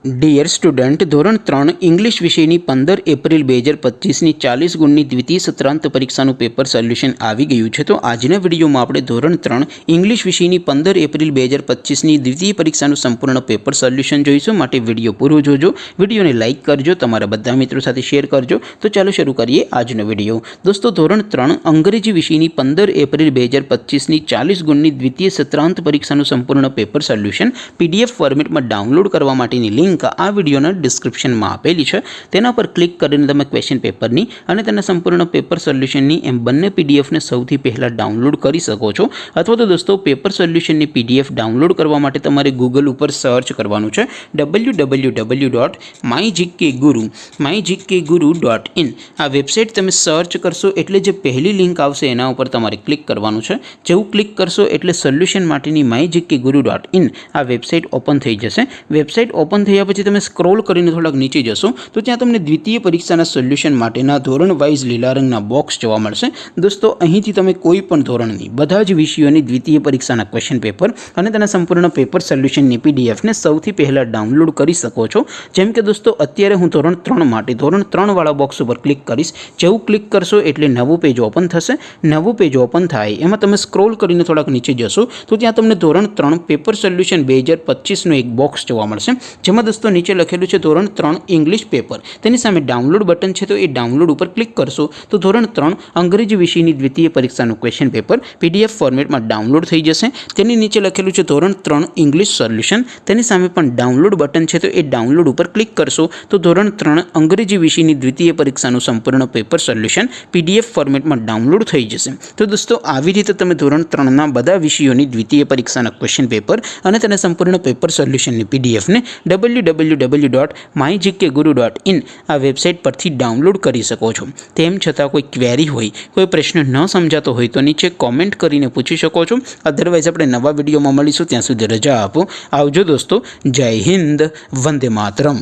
Dear student, ધોરણ 3 English વિષયની 15 April 2025ની 40 ગુણની દ્વિતીય સત્રાંત પરીક્ષાનું પેપર સોલ્યુશન આવી ગયું છે। તો આજના વિડીયોમાં આપણે ધોરણ 3 ઇંગ્લિશ વિષયની 15 એપ્રિલ 2025ની દ્વિતીય પરીક્ષાનું સંપૂર્ણ પેપર સોલ્યુશન જોઈશું। માટે વિડીયો પૂરો જોજો, વિડીયોને લાઇક કરજો, તમારા બધા મિત્રો સાથે શેર કરજો। તો ચાલો શરૂ કરીએ આજનો વિડીયો। દોસ્તો, ધોરણ 3 અંગ્રેજી વિષયની 15 એપ્રિલ 2025ની 40 ગુણની દ્વિતીય સત્રાંત પરીક્ષાનું સંપૂર્ણ પેપર સોલ્યુશન પીડીએફ ફોર્મેટમાં ડાઉનલોડ કરવા માટેની લિંક આ વિડીયોના ડિસ્ક્રિપ્શનમાં આપેલી છે। તેના પર ક્લિક કરીને તમે ક્વેશ્ચન પેપરની અને તેના સંપૂર્ણ પેપર સોલ્યુશનની એમ બંને પીડીએફને સૌથી પહેલાં ડાઉનલોડ કરી શકો છો। અથવા તો દોસ્તો, પેપર સોલ્યુશનની પીડીએફ ડાઉનલોડ કરવા માટે તમારે ગૂગલ ઉપર સર્ચ કરવાનું છે www.mygkguru.in। આ વેબસાઇટ તમે સર્ચ કરશો એટલે જે પહેલી લિંક આવશે એના ઉપર તમારે ક્લિક કરવાનું છે। જેવું ક્લિક કરશો એટલે સોલ્યુશન માટેની mygkguru.in આ વેબસાઇટ ઓપન થઈ જશે। વેબસાઇટ ઓપન થયા પછી તમે સ્ક્રોલ કરીને થોડાક નીચે જશો તો ત્યાં તમને દ્વિતીય પરીક્ષાના સોલ્યુશન માટેના ધોરણ વાઇઝ લીલા રંગના બોક્સ જોવા મળશે। દોસ્તો, અહીંથી તમે કોઈ પણ ધોરણની બધા જ વિષયોની દ્વિતીય પરીક્ષાના ક્વેશ્ચન પેપર અને તેના સંપૂર્ણ પેપર સોલ્યુશનની પીડીએફને સૌથી પહેલાં ડાઉનલોડ કરી શકો છો। જેમ કે દોસ્તો, અત્યારે હું ધોરણ 3 માટે ધોરણ 3 વાળા બોક્સ ઉપર ક્લિક કરીશ। જેવું ક્લિક કરશો એટલે નવું પેજ ઓપન થશે। નવું પેજ ઓપન થાય એમાં તમે સ્ક્રોલ કરીને થોડાક નીચે જશો તો ત્યાં તમને ધોરણ 3 પેપર સોલ્યુશન 2025નું એક બોક્સ જોવા મળશે। જેમાં દોસ્તો નીચે લખેલું છે ધોરણ 3 ઇંગ્લિશ પેપર, તેની સામે ડાઉનલોડ બટન છે, તો એ ડાઉનલોડ ઉપર ક્લિક કરશો તો ધોરણ 3 અંગ્રેજી વિષયની દ્વિતીય પરીક્ષાનું ક્વેશ્ચન પેપર પીડીએફ ફોર્મેટમાં ડાઉનલોડ થઈ જશે। તેની નીચે લખેલું છે ધોરણ 3 ઇંગ્લિશ સોલ્યુશન, તેની સામે પણ ડાઉનલોડ બટન છે, તો એ ડાઉનલોડ ઉપર ક્લિક કરશો તો ધોરણ 3 અંગ્રેજી વિષયની દ્વિતીય પરીક્ષાનું સંપૂર્ણ પેપર સોલ્યુશન પીડીએફ ફોર્મેટમાં ડાઉનલોડ થઈ જશે। તો દોસ્તો, આવી રીતે તમે ધોરણ 3ના બધા વિષયોની દ્વિતીય પરીક્ષાના ક્વેશ્ચન પેપર અને તેના સંપૂર્ણ પેપર સોલ્યુશનની પીડીએફને www.mygkguru.in આ વેબસાઇટ પરથી ડાઉનલોડ કરી શકો છો। તેમ છતાં કોઈ ક્વેરી હોય, કોઈ પ્રશ્ન ન સમજાતો હોય તો નીચે કોમેન્ટ કરીને પૂછી શકો છો। અધરવાઇઝ આપણે નવા વિડીયોમાં મળીશું, ત્યાં સુધી રજા આપો। આવજો દોસ્તો, જય હિન્દ, વંદે માતરમ।